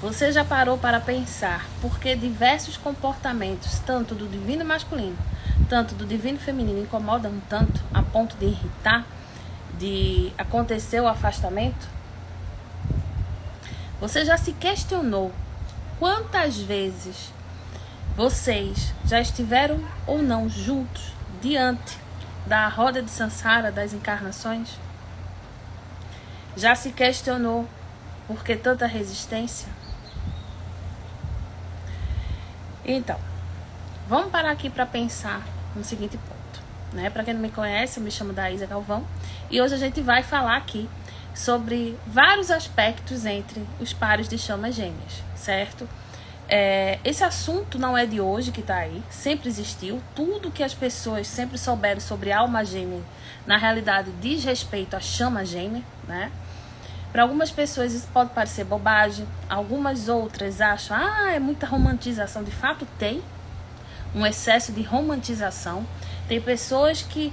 Você já parou para pensar por que diversos comportamentos, tanto do divino masculino, tanto do divino feminino, incomodam tanto a ponto de irritar, de acontecer o afastamento? Você já se questionou quantas vezes vocês já estiveram ou não juntos diante da roda de Sansara das encarnações? Já se questionou por que tanta resistência? Então, vamos parar aqui para pensar no seguinte ponto, né? Para quem não me conhece, eu me chamo Daísa Galvão e hoje a gente vai falar aqui sobre vários aspectos entre os pares de chamas gêmeas, certo? Esse assunto não é de hoje que está aí, sempre existiu. Tudo que as pessoas sempre souberam sobre alma gêmea, na realidade diz respeito à chama gêmea, né? Para algumas pessoas isso pode parecer bobagem, algumas outras acham, é muita romantização. De fato tem um excesso de romantização. Tem pessoas que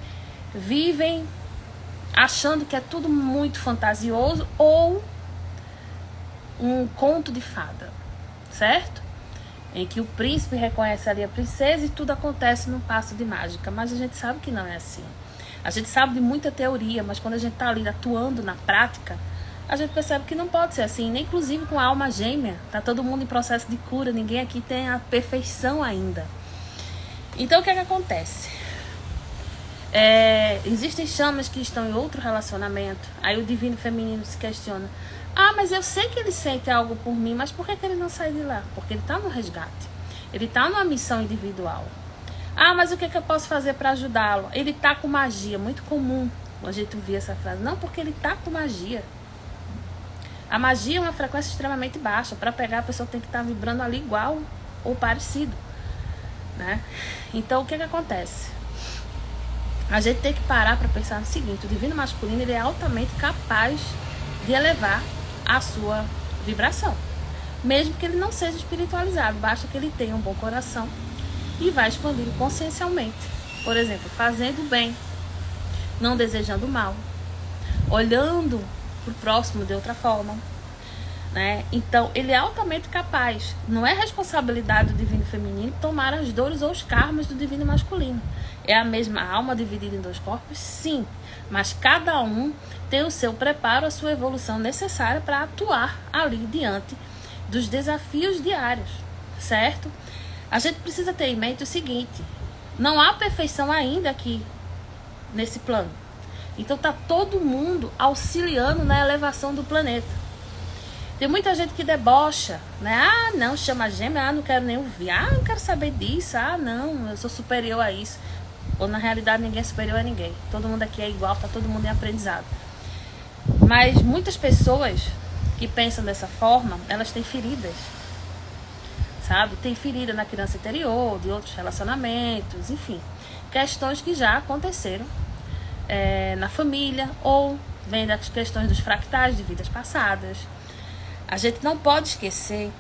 vivem achando que é tudo muito fantasioso ou um conto de fada, certo? Em que o príncipe reconhece ali a princesa e tudo acontece num passo de mágica. Mas a gente sabe que não é assim. A gente sabe de muita teoria, mas quando a gente está ali atuando na prática, a gente percebe que não pode ser assim, nem inclusive com a alma gêmea. Tá todo mundo em processo de cura, ninguém aqui tem a perfeição ainda. Então o que é que acontece? Existem chamas que estão em outro relacionamento. Aí o divino feminino se questiona: mas eu sei que ele sente algo por mim, mas por que ele não sai de lá? Porque ele está no resgate, ele está numa missão individual. Mas o que eu posso fazer para ajudá-lo? Ele está com magia, muito comum a gente ouvir essa frase. Não, porque ele está com magia. A magia é uma frequência extremamente baixa. Para pegar, a pessoa tem que estar vibrando ali igual ou parecido, né? Então, o que acontece? A gente tem que parar para pensar no seguinte: o divino masculino ele é altamente capaz de elevar a sua vibração, mesmo que ele não seja espiritualizado. Basta que ele tenha um bom coração e vai expandindo consciencialmente. Por exemplo, fazendo bem, não desejando mal, olhando para o próximo de outra forma, né? Então ele é altamente capaz. Não é responsabilidade do divino feminino tomar as dores ou os karmas do divino masculino. É a mesma alma dividida em dois corpos? Sim, mas cada um tem o seu preparo, a sua evolução necessária para atuar ali diante dos desafios diários, certo? A gente precisa ter em mente o seguinte: não há perfeição ainda aqui nesse plano. Então tá todo mundo auxiliando na elevação do planeta. Tem muita gente que debocha, né? Não, chama gêmea, não quero nem ouvir. Não quero saber disso. Não, eu sou superior a isso. Ou na realidade ninguém é superior a ninguém. Todo mundo aqui é igual, tá todo mundo em aprendizado. Mas muitas pessoas que pensam dessa forma, elas têm feridas, sabe? Tem ferida na criança interior, de outros relacionamentos, enfim. Questões que já aconteceram na família, ou vem das questões dos fractais de vidas passadas. A gente não pode esquecer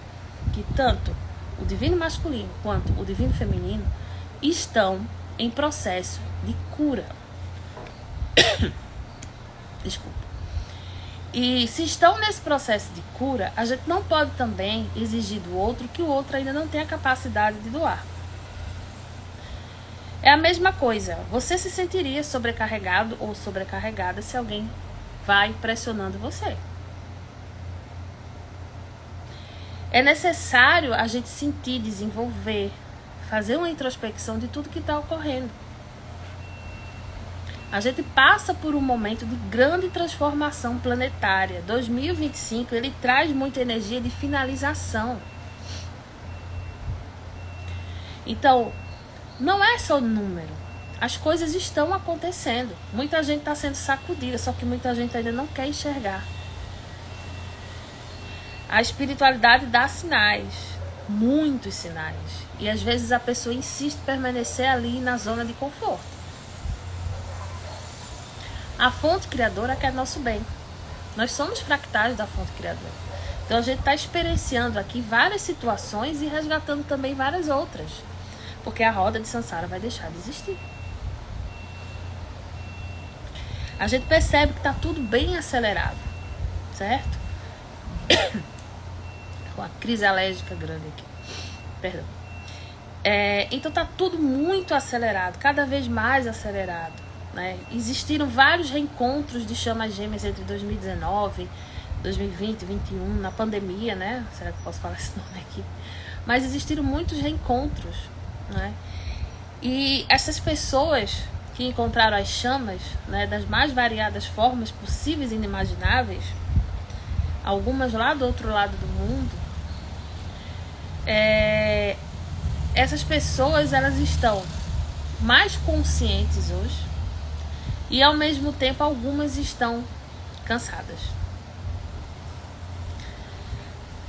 que tanto o divino masculino quanto o divino feminino estão em processo de cura. Desculpa. E se estão nesse processo de cura, a gente não pode também exigir do outro que o outro ainda não tem a capacidade de doar. É a mesma coisa. Você se sentiria sobrecarregado ou sobrecarregada se alguém vai pressionando você. É necessário a gente sentir, desenvolver, fazer uma introspecção de tudo que está ocorrendo. A gente passa por um momento de grande transformação planetária. 2025, ele traz muita energia de finalização. Então, não é só número. As coisas estão acontecendo. Muita gente está sendo sacudida, só que muita gente ainda não quer enxergar. A espiritualidade dá sinais, muitos sinais. E às vezes a pessoa insiste em permanecer ali na zona de conforto. A fonte criadora quer nosso bem. Nós somos fractais da fonte criadora. Então a gente está experienciando aqui várias situações e resgatando também várias outras. Porque a roda de Sansara vai deixar de existir. A gente percebe que está tudo bem acelerado, certo? com a crise alérgica grande aqui. Perdão. Então tá tudo muito acelerado, cada vez mais acelerado, né? Existiram vários reencontros de chamas gêmeas entre 2019, 2020, 2021, na pandemia, né? Será que eu posso falar esse nome aqui? Mas existiram muitos reencontros, né? E essas pessoas que encontraram as chamas, né, das mais variadas formas possíveis e inimagináveis, algumas lá do outro lado do mundo, essas pessoas, elas estão mais conscientes hoje e ao mesmo tempo algumas estão cansadas.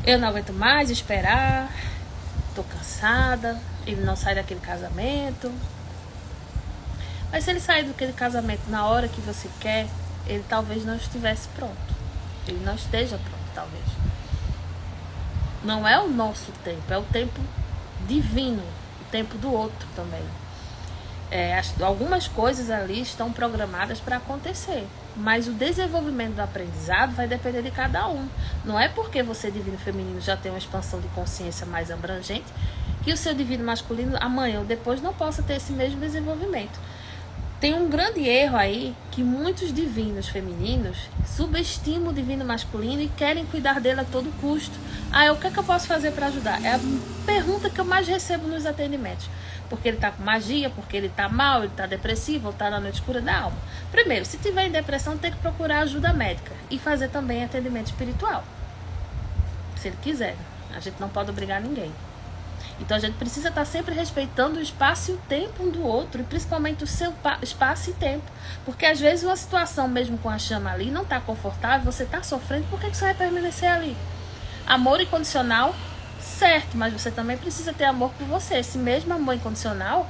Eu não aguento mais esperar, tô cansada, ele não sai daquele casamento. Mas se ele sair daquele casamento na hora que você quer, ele talvez não estivesse pronto. Ele não esteja pronto, talvez. Não é o nosso tempo, é o tempo divino, o tempo do outro também. Algumas coisas ali estão programadas para acontecer, mas o desenvolvimento do aprendizado vai depender de cada um. Não é porque você, divino feminino, já tem uma expansão de consciência mais abrangente que o seu divino masculino amanhã ou depois não possa ter esse mesmo desenvolvimento. Tem um grande erro aí que muitos divinos femininos subestimam o divino masculino e querem cuidar dele a todo custo. O que é que eu posso fazer para ajudar? É a pergunta que eu mais recebo nos atendimentos. Porque ele está com magia, porque ele está mal, ele está depressivo, ou está na noite escura da alma. Primeiro, se tiver em depressão, tem que procurar ajuda médica e fazer também atendimento espiritual. Se ele quiser. A gente não pode obrigar ninguém. Então a gente precisa estar sempre respeitando o espaço e o tempo um do outro, e principalmente o seu espaço e tempo. Porque às vezes uma situação, mesmo com a chama ali, não está confortável, você está sofrendo, por que você vai permanecer ali? Amor incondicional, certo, mas você também precisa ter amor por você, esse mesmo amor incondicional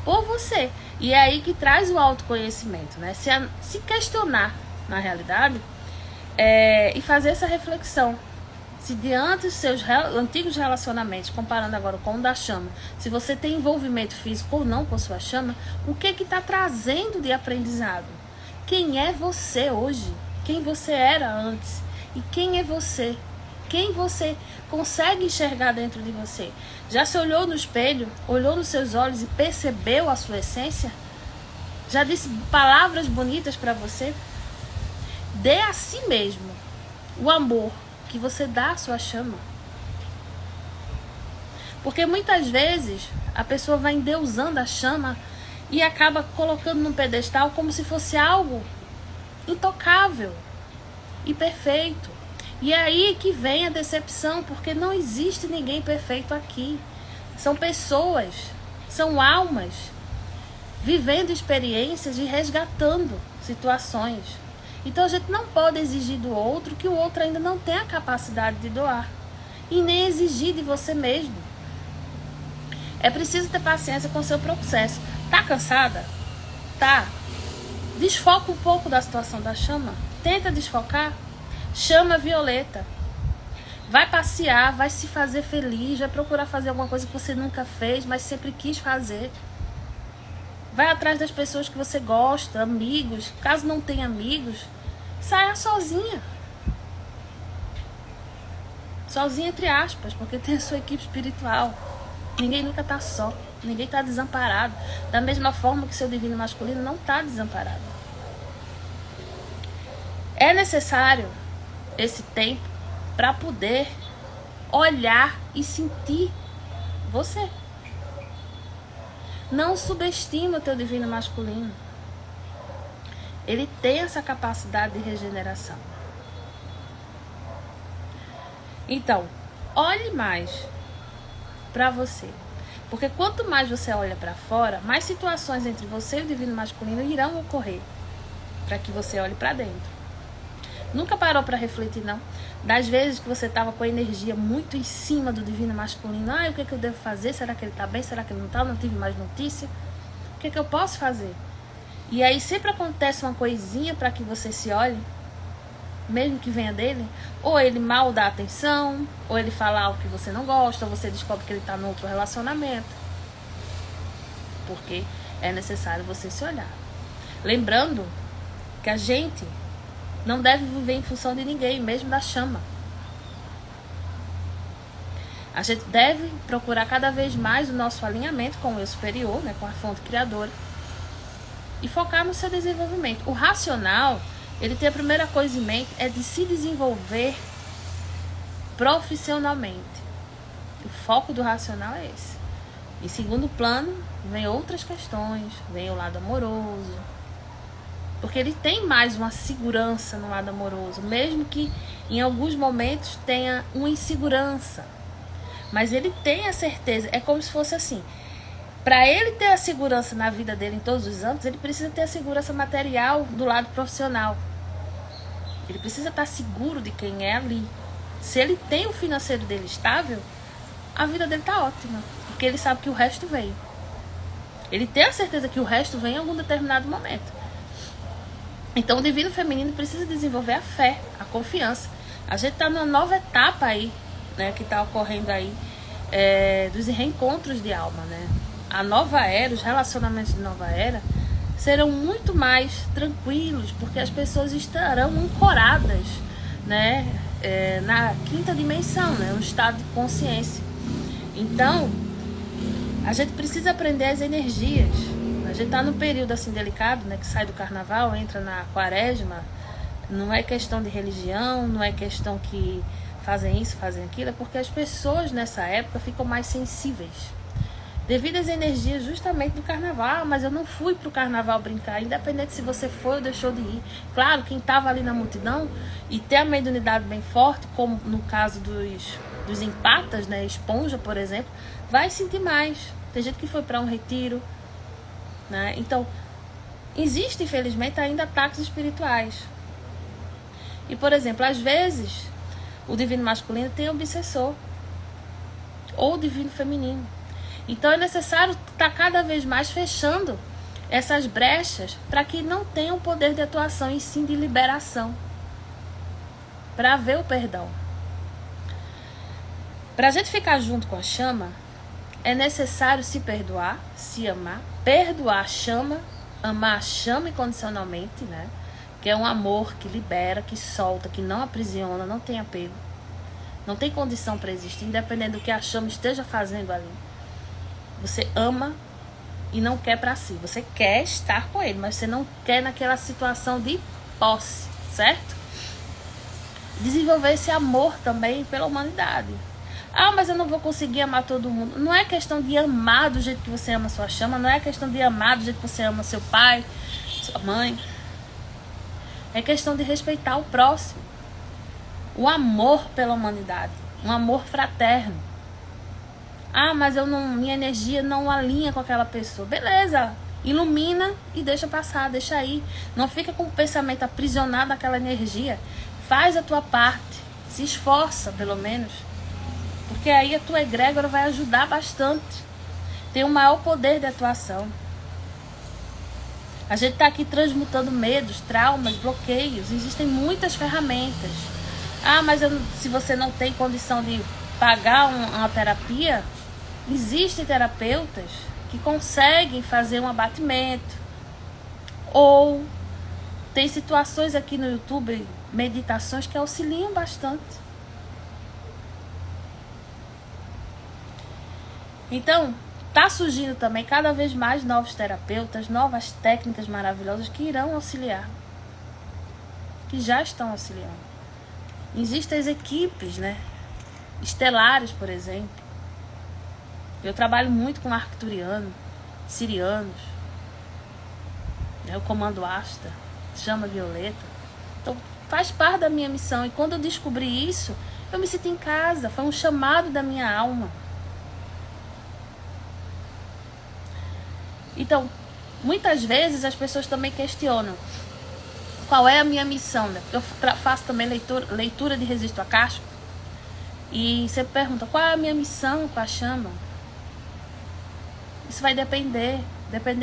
por você. E é aí que traz o autoconhecimento, né? Se questionar, na realidade, e fazer essa reflexão. Se diante dos seus antigos relacionamentos, comparando agora com o da chama, se você tem envolvimento físico ou não com sua chama, o que está trazendo de aprendizado? Quem é você hoje? Quem você era antes? E quem é você? Quem você consegue enxergar dentro de você? Já se olhou no espelho, olhou nos seus olhos e percebeu a sua essência? Já disse palavras bonitas para você? Dê a si mesmo o amor que você dá à sua chama. Porque muitas vezes a pessoa vai endeusando a chama e acaba colocando num pedestal como se fosse algo intocável e perfeito. E é aí que vem a decepção, porque não existe ninguém perfeito aqui. São pessoas, são almas vivendo experiências e resgatando situações. Então a gente não pode exigir do outro que o outro ainda não tem a capacidade de doar. E nem exigir de você mesmo. É preciso ter paciência com o seu processo. Tá cansada? Tá. Desfoca um pouco da situação da chama. Tenta desfocar. Chama violeta. Vai passear, vai se fazer feliz, vai procurar fazer alguma coisa que você nunca fez, mas sempre quis fazer. Vai atrás das pessoas que você gosta, amigos. Caso não tenha amigos, saia sozinha. Sozinha entre aspas, porque tem a sua equipe espiritual. Ninguém nunca está só. Ninguém está desamparado. Da mesma forma que seu divino masculino não está desamparado. É necessário esse tempo para poder olhar e sentir você. Não subestima o teu divino masculino. Ele tem essa capacidade de regeneração. Então, olhe mais para você. Porque quanto mais você olha para fora, mais situações entre você e o divino masculino irão ocorrer para que você olhe para dentro. Nunca parou para refletir, não? Das vezes que você estava com a energia muito em cima do divino masculino. O que é que eu devo fazer? Será que ele está bem? Será que ele não está? Não tive mais notícia? O que é que eu posso fazer? E aí sempre acontece uma coisinha para que você se olhe, mesmo que venha dele. Ou ele mal dá atenção, ou ele fala algo que você não gosta, ou você descobre que ele está em outro relacionamento. Porque é necessário você se olhar. Lembrando que a gente não deve viver em função de ninguém, mesmo da chama. A gente deve procurar cada vez mais o nosso alinhamento com o eu superior, né, com a fonte criadora, e focar no seu desenvolvimento. O racional, ele tem a primeira coisa em mente, é de se desenvolver profissionalmente. O foco do racional é esse. Em segundo plano, vem outras questões, vem o lado amoroso, porque ele tem mais uma segurança no lado amoroso, mesmo que em alguns momentos tenha uma insegurança, mas ele tem a certeza, é como se fosse assim, para ele ter a segurança na vida dele em todos os âmbitos, ele precisa ter a segurança material do lado profissional, ele precisa estar seguro de quem é ali. Se ele tem o financeiro dele estável, a vida dele está ótima, porque ele sabe que o resto veio. Ele tem a certeza que o resto vem em algum determinado momento. Então o divino feminino precisa desenvolver a fé, a confiança. A gente está numa nova etapa aí, né, que está ocorrendo aí, dos reencontros de alma, né? A nova era, os relacionamentos de nova era serão muito mais tranquilos, porque as pessoas estarão ancoradas, né, na quinta dimensão, né, um estado de consciência. Então a gente precisa aprender as energias. A gente está num período assim delicado, né, que sai do carnaval, entra na quaresma. Não é questão de religião, não é questão que fazem isso, fazem aquilo, é porque as pessoas nessa época ficam mais sensíveis devido às energias justamente do carnaval. Mas eu não fui pro carnaval brincar, independente se você foi ou deixou de ir. Claro, quem estava ali na multidão e tem a mediunidade bem forte, como no caso dos empatas, né, esponja, por exemplo, vai sentir mais. Tem gente que foi para um retiro, né? Então, existe, infelizmente, ainda ataques espirituais. E, por exemplo, às vezes, o divino masculino tem obsessor, ou o divino feminino. Então, é necessário estar cada vez mais fechando essas brechas para que não tenha um poder de atuação, e sim de liberação, para haver o perdão. Para a gente ficar junto com a chama, é necessário se perdoar, se amar, perdoar a chama, amar a chama incondicionalmente, né? Que é um amor que libera, que solta, que não aprisiona, não tem apego, não tem condição para existir, independente do que a chama esteja fazendo ali. Você ama e não quer para si, você quer estar com ele, mas você não quer naquela situação de posse, certo? Desenvolver esse amor também pela humanidade. Ah, mas eu não vou conseguir amar todo mundo. Não é questão de amar do jeito que você ama sua chama, não é questão de amar do jeito que você ama seu pai, sua mãe. É questão de respeitar o próximo. O amor pela humanidade, um amor fraterno. Ah, mas minha energia não alinha com aquela pessoa. Beleza, ilumina e deixa passar, deixa aí. Não fica com o pensamento aprisionado naquela energia. Faz a tua parte, se esforça pelo menos. Porque aí a tua egrégora vai ajudar bastante. Tem um maior poder de atuação. A gente está aqui transmutando medos, traumas, bloqueios. Existem muitas ferramentas. Ah, mas se você não tem condição de pagar uma terapia, existem terapeutas que conseguem fazer um abatimento. Ou tem situações aqui no YouTube, meditações que auxiliam bastante. Então, está surgindo também cada vez mais novos terapeutas, novas técnicas maravilhosas que irão auxiliar, que já estão auxiliando. Existem as equipes, né, estelares, por exemplo. Eu trabalho muito com arcturiano, sirianos, né, o comando Asta, chama violeta. Então, faz parte da minha missão. E quando eu descobri isso, eu me sinto em casa. Foi um chamado da minha alma. Então, muitas vezes as pessoas também questionam qual é a minha missão, né? Eu faço também leitura de registro acástico. E você pergunta, qual é a minha missão com a chama? Isso vai depender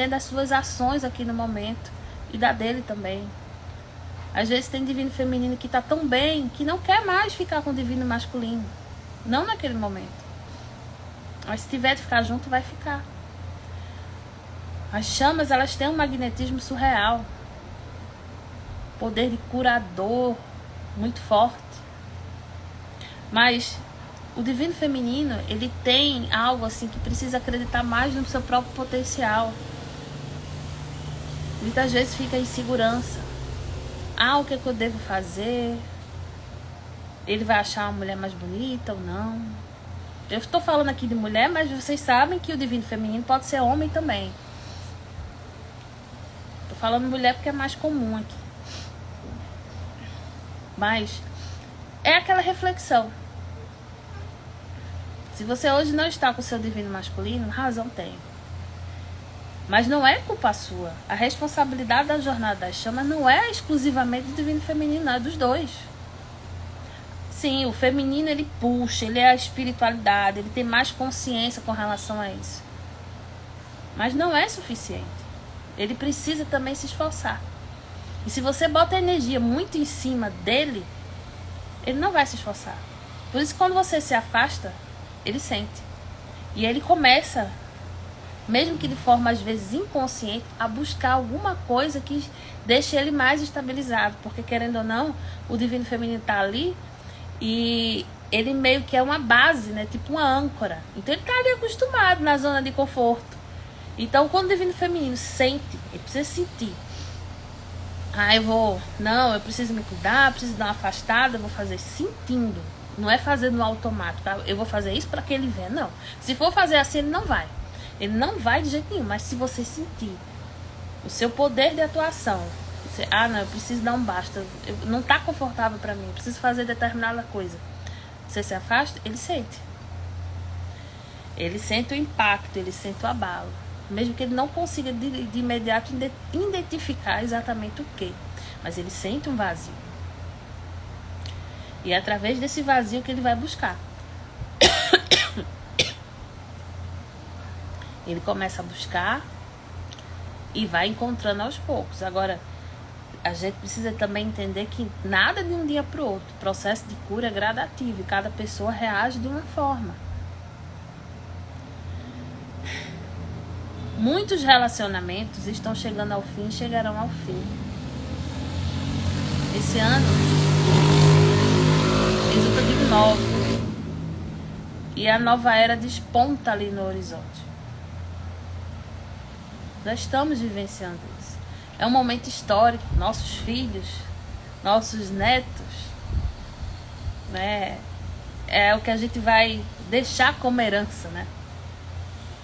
das suas ações aqui no momento e da dele também. Às vezes tem divino feminino que está tão bem que não quer mais ficar com o divino masculino. Não naquele momento. Mas se tiver de ficar junto, vai ficar. As chamas, elas têm um magnetismo surreal. Poder de curador muito forte. Mas O divino feminino, ele tem algo assim que precisa acreditar mais no seu próprio potencial. Muitas vezes fica em insegurança. O que é que eu devo fazer? Ele vai achar uma mulher mais bonita ou não? Eu estou falando aqui de mulher, mas vocês sabem que o divino feminino pode ser homem também. Estou falando mulher porque é mais comum aqui. Mas é aquela reflexão. Se você hoje não está com o seu divino masculino, razão tem. Mas não é culpa sua. A responsabilidade da jornada das chamas não é exclusivamente do divino feminino, não, é dos dois. Sim, o feminino ele puxa, ele é a espiritualidade, ele tem mais consciência com relação a isso. Mas não é suficiente. Ele precisa também se esforçar. E se você bota a energia muito em cima dele, ele não vai se esforçar. Por isso, quando você se afasta, ele sente. E ele começa, mesmo que de forma às vezes inconsciente, a buscar alguma coisa que deixe ele mais estabilizado. Porque, querendo ou não, o divino feminino está ali e ele meio que é uma base, né? Tipo uma âncora. Então ele está ali acostumado na zona de conforto. Então, quando o divino feminino sente, ele precisa sentir. Eu preciso me cuidar, preciso dar uma afastada, eu vou fazer sentindo. Não é fazer no automático, tá? Eu vou fazer isso para que ele venha, não. Se for fazer assim, ele não vai. Ele não vai de jeito nenhum, mas se você sentir o seu poder de atuação, você, eu preciso dar um basta, não tá confortável para mim, eu preciso fazer determinada coisa. Você se afasta, ele sente. Ele sente o impacto, ele sente o abalo. Mesmo que ele não consiga de imediato identificar exatamente o que. Mas ele sente um vazio. E é através desse vazio que ele vai buscar. Ele começa a buscar e vai encontrando aos poucos. Agora, a gente precisa também entender que nada de um dia para o outro. O processo de cura é gradativo e cada pessoa reage de uma forma. Muitos relacionamentos estão chegando ao fim e chegarão ao fim. Esse ano resulta de novo. E a nova era desponta ali no horizonte. Nós estamos vivenciando isso. É um momento histórico. Nossos filhos, nossos netos, né? É o que a gente vai deixar como herança, né?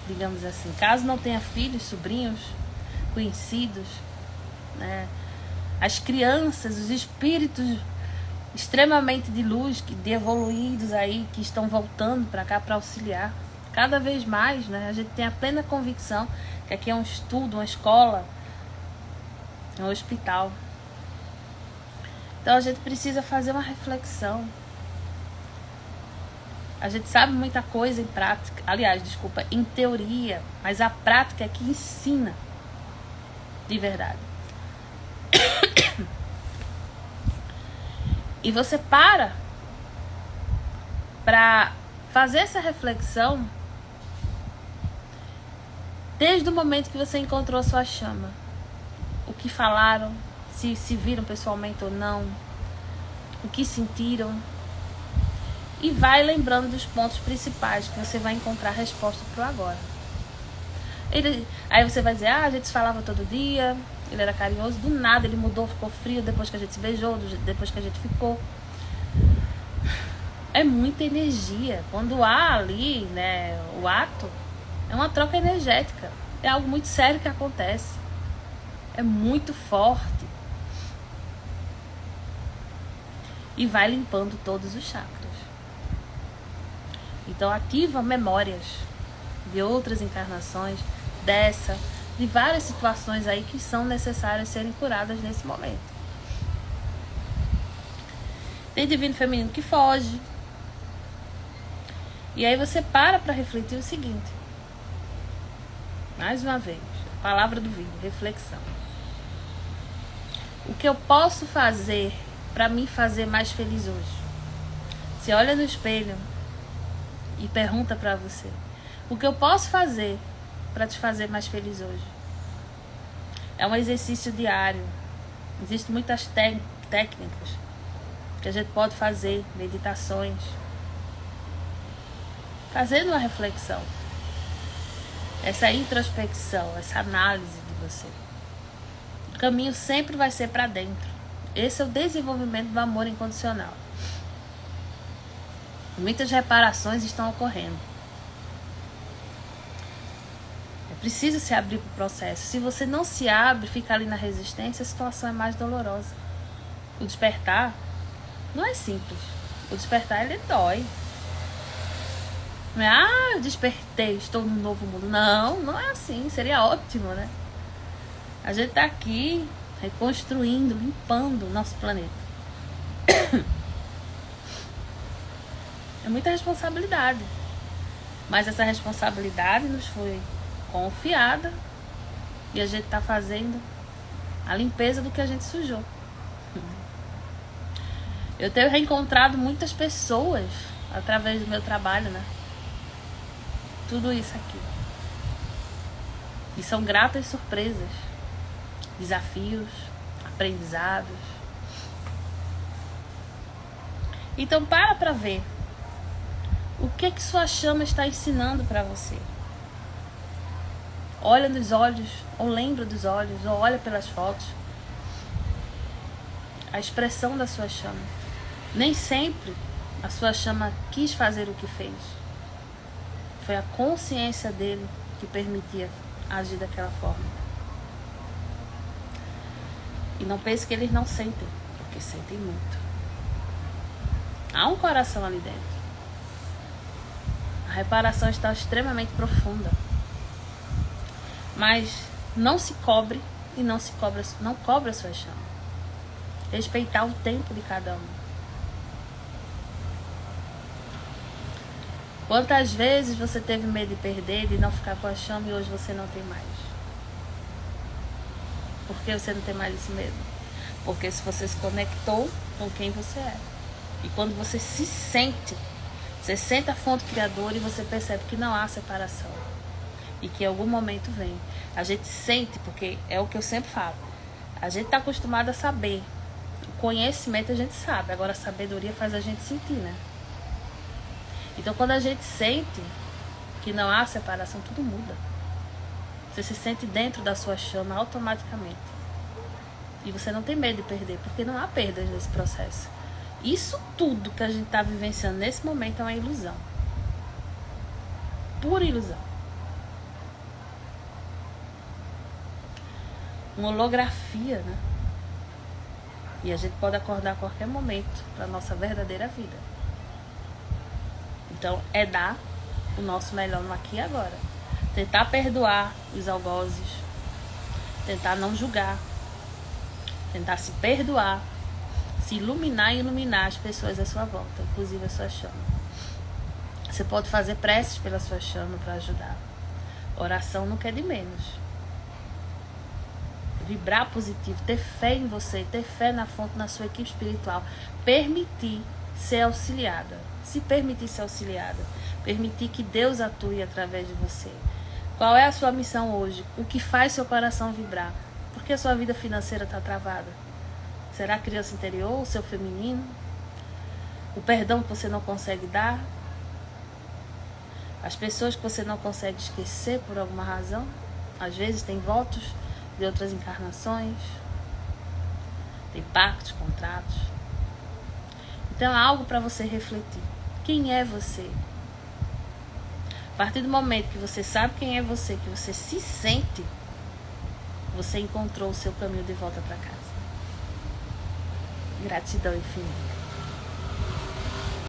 Digamos assim, caso não tenha filhos, sobrinhos, conhecidos, né? As crianças, os espíritos extremamente de luz, de evoluídos aí, que estão voltando para cá para auxiliar. Cada vez mais, né? A gente tem a plena convicção que aqui é um estudo, uma escola, é um hospital. Então a gente precisa fazer uma reflexão. A gente sabe muita coisa em prática, em teoria, mas a prática é que ensina de verdade. E você para fazer essa reflexão desde o momento que você encontrou a sua chama. O que falaram, se viram pessoalmente ou não, o que sentiram. E vai lembrando dos pontos principais que você vai encontrar a resposta pro agora. Aí você vai dizer, a gente se falava todo dia, ele era carinhoso, do nada ele mudou, ficou frio depois que a gente se beijou, depois que a gente ficou. É muita energia. Quando há ali, né, o ato, é uma troca energética. É algo muito sério que acontece. É muito forte. E vai limpando todos os chakras. Então ativa memórias de outras encarnações, de várias situações aí que são necessárias serem curadas nesse momento. Tem divino feminino que foge. E aí você para refletir o seguinte. Mais uma vez, palavra do vídeo, reflexão. O que eu posso fazer para me fazer mais feliz hoje? Você olha no espelho e pergunta para você: o que eu posso fazer para te fazer mais feliz hoje? É um exercício diário. Existem muitas técnicas que a gente pode fazer, meditações. fazendo uma reflexão. Essa introspecção, essa análise de você. O caminho sempre vai ser para dentro. Esse é o desenvolvimento do amor incondicional. Muitas reparações estão ocorrendo. É preciso se abrir para o processo. Se você não se abre, fica ali na resistência, a situação é mais dolorosa. O despertar não é simples. O despertar, ele dói. Não é, eu despertei, estou num novo mundo. Não, não é assim. Seria ótimo, né? A gente tá aqui reconstruindo, limpando o nosso planeta. É muita responsabilidade. Mas essa responsabilidade nos foi confiada e a gente tá fazendo a limpeza do que a gente sujou. Eu tenho reencontrado muitas pessoas através do meu trabalho, né? Tudo isso aqui. E são gratas surpresas, desafios, aprendizados. Então para ver o que sua chama está ensinando para você. Olha nos olhos, ou lembra dos olhos, ou olha pelas fotos. A expressão da sua chama. Nem sempre a sua chama quis fazer o que fez. Foi a consciência dele que permitia agir daquela forma. E não pense que eles não sentem, porque sentem muito. Há um coração ali dentro. A reparação está extremamente profunda. Mas não se cobre e não cobre a sua chama. Respeitar o tempo de cada um. Quantas vezes você teve medo de perder, de não ficar com a chama e hoje você não tem mais? Por que você não tem mais esse medo? Porque se você se conectou com quem você é. E quando você se sente, você sente a fonte criadora e você percebe que não há separação. E que em algum momento vem. A gente sente, porque é o que eu sempre falo. A gente está acostumado a saber. O conhecimento a gente sabe. Agora a sabedoria faz a gente sentir, né? Então quando a gente sente que não há separação, tudo muda. Você se sente dentro da sua chama automaticamente. E você não tem medo de perder, porque não há perdas nesse processo. Isso tudo que a gente está vivenciando nesse momento é uma ilusão. Pura ilusão. Uma holografia, né? E a gente pode acordar a qualquer momento para a nossa verdadeira vida. Então, é dar o nosso melhor no aqui e agora. Tentar perdoar os algozes. Tentar não julgar. Tentar se perdoar. Se iluminar e iluminar as pessoas à sua volta, inclusive a sua chama. Você pode fazer preces pela sua chama para ajudar. Oração não quer de menos. Vibrar positivo, ter fé em você, ter fé na fonte, na sua equipe espiritual. Permitir ser auxiliada. Se permitir ser auxiliada. Permitir que Deus atue através de você. Qual é a sua missão hoje? O que faz seu coração vibrar? Por que a sua vida financeira está travada? Será a criança interior, o seu feminino? O perdão que você não consegue dar? As pessoas que você não consegue esquecer por alguma razão? Às vezes tem votos de outras encarnações. Tem pactos, contratos. Então é algo para você refletir. Quem é você? A partir do momento que você sabe quem é você, que você se sente, você encontrou o seu caminho de volta para casa. Gratidão infinita.